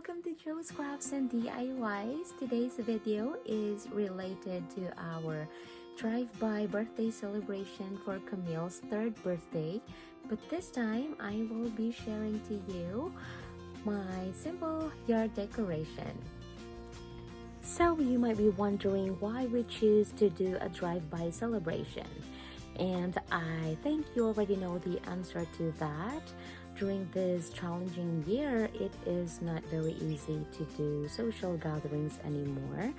welcome to Joe's Crafts and DIYs. Today's video is related to our drive-by birthday celebration for Camille's 3rd birthday. But this time, I will be sharing to you my simple yard decoration. So you might be wondering why we choose to do a drive-by celebration. And I think you already know the answer to that. During this challenging year, it is not very easy to do social gatherings anymore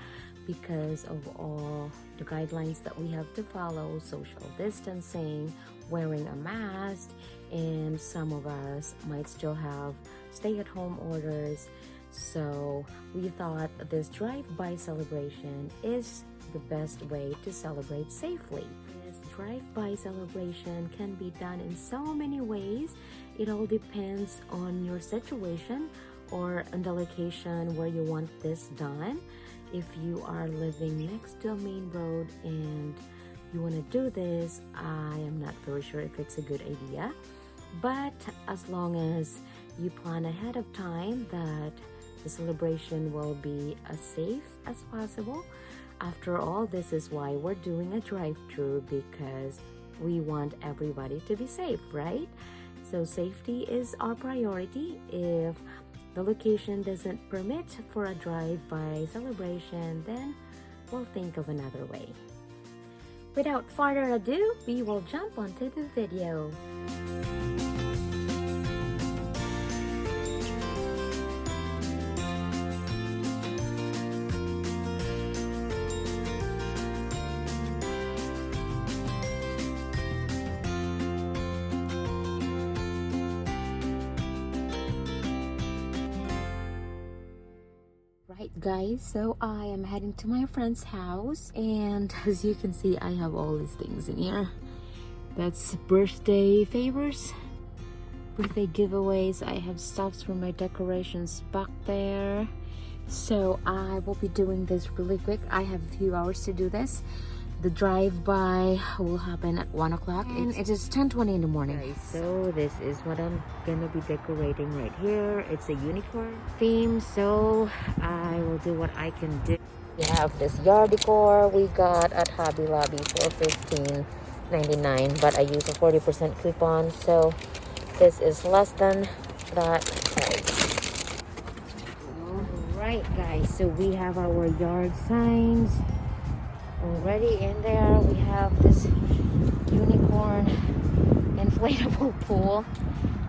because of all the guidelines that we have to follow: social distancing, wearing a mask, and some of us might still have stay-at-home orders. So we thought this drive-by celebration is the best way to celebrate safely. This drive-by celebration can be done in so many ways. It all depends on your situation or on the location where you want this done. If you are living next to a main road and you want to do this, I am not very sure if it's a good idea. But as long as you plan ahead of time that the celebration will be as safe as possible. After all, this is why we're doing a drive-through, because we want everybody to be safe, right? So safety is our priority. If the location doesn't permit for a drive-by celebration, then we'll think of another way. Without further ado, we will jump onto the video. Right guys, so I am heading to my friend's house, and as you can see, I have all these things in here. That's birthday favors, birthday giveaways. I have stuffs for my decorations back there. So I will be doing this really quick. I have a few hours to do this. The drive-by will happen at 1 o'clock and it is 10:20 in the morning. Okay, so this is what I'm gonna be decorating right here. It's a unicorn theme, so I will do what I can do. We have this yard decor we got at Hobby Lobby for $15.99, but I use a 40% coupon, so this is less than that price. Alright guys, so we have our yard signs already in there. We have this unicorn inflatable pool.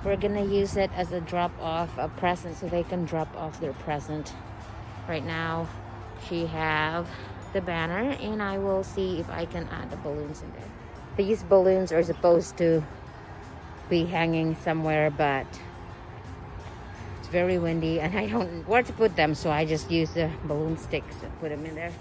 We're gonna use it as a drop-off, a present, so they can drop off their present. Right now she have the banner, and I will see if I can add the balloons in there. These balloons are supposed to be hanging somewhere, but it's very windy and I don't know where to put them, so I just use the balloon sticks and put them in there.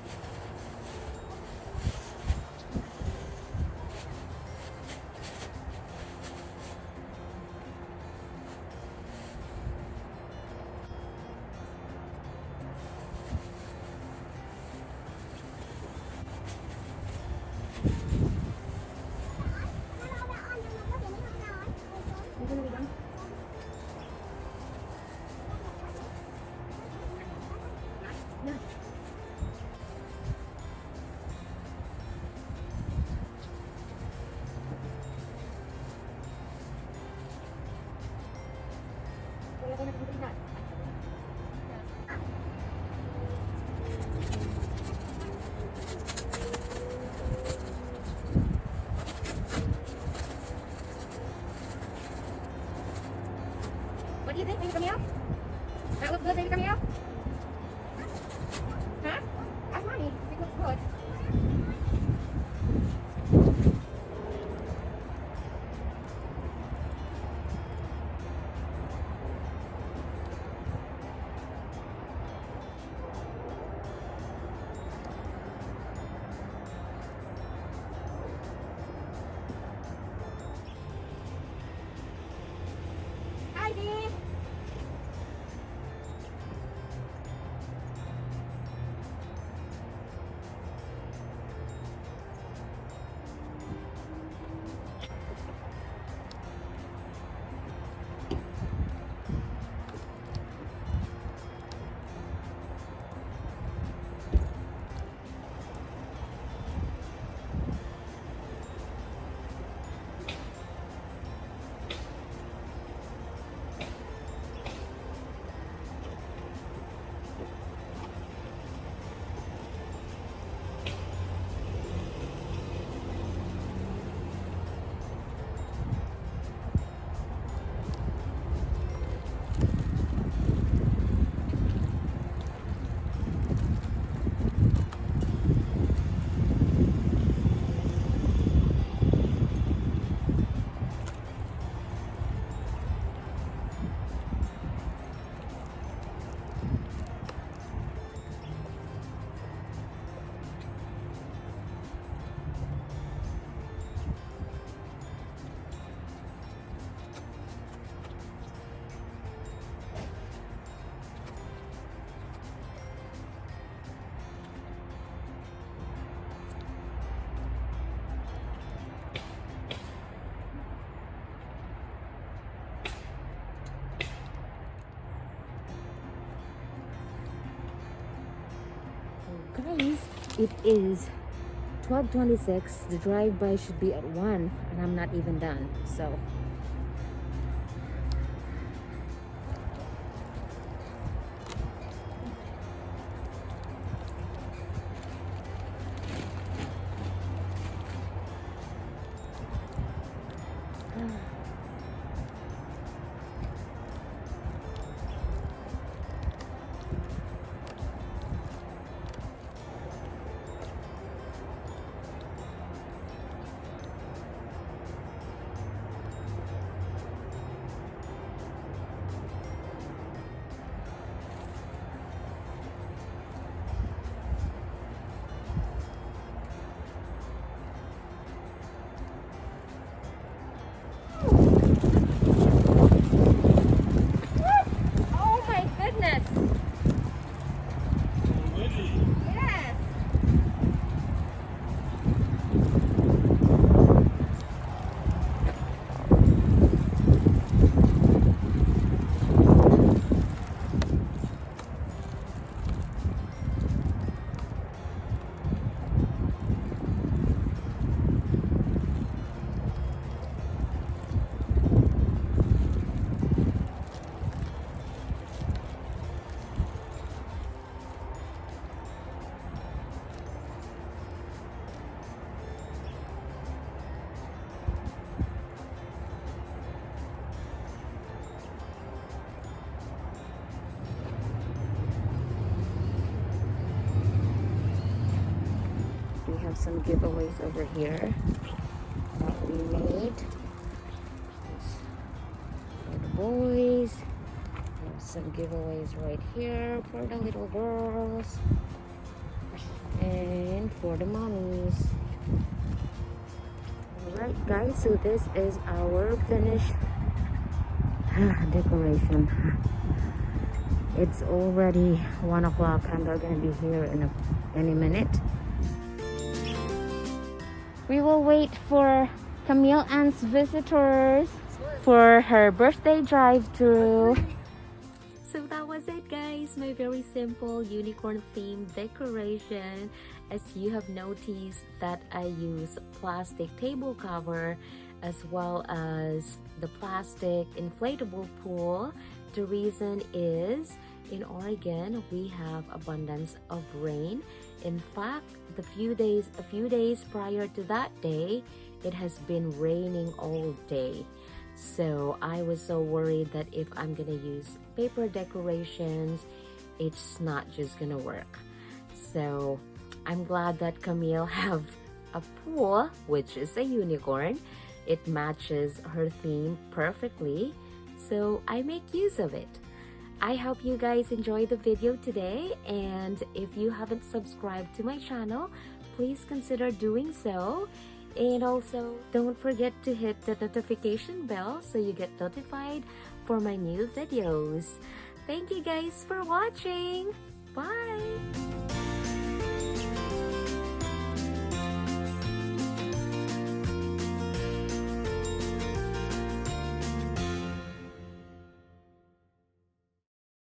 What do you think, baby Camille? That looks good, baby Camille? Huh? Ask mommy if it looks good. Hi, Dee. Guys, it is 12:26. The drive-by should be at 1 and I'm not even done. So oh my goodness. Yes. We have some giveaways over here that we made. For the boys. We have some giveaways right here for the little girls. And for the mommies. Alright guys, so this is our finished decoration. It's already 1 o'clock and they're gonna be here in any minute. We will wait for Camille Ann's visitors for her birthday drive-through. So that was it guys, my very simple unicorn themed decoration. As you have noticed that I use plastic table cover as well as the plastic inflatable pool. The reason is in Oregon we have abundance of rain. In fact, a few days prior to that day, it has been raining all day. So I was so worried that if I'm gonna use paper decorations, it's not just gonna work. So I'm glad that Camille have a pool, which is a unicorn. It matches her theme perfectly. So I make use of it. I hope you guys enjoyed the video today, and if you haven't subscribed to my channel, please consider doing so. And also, don't forget to hit the notification bell so you get notified for my new videos. Thank you guys for watching. Bye!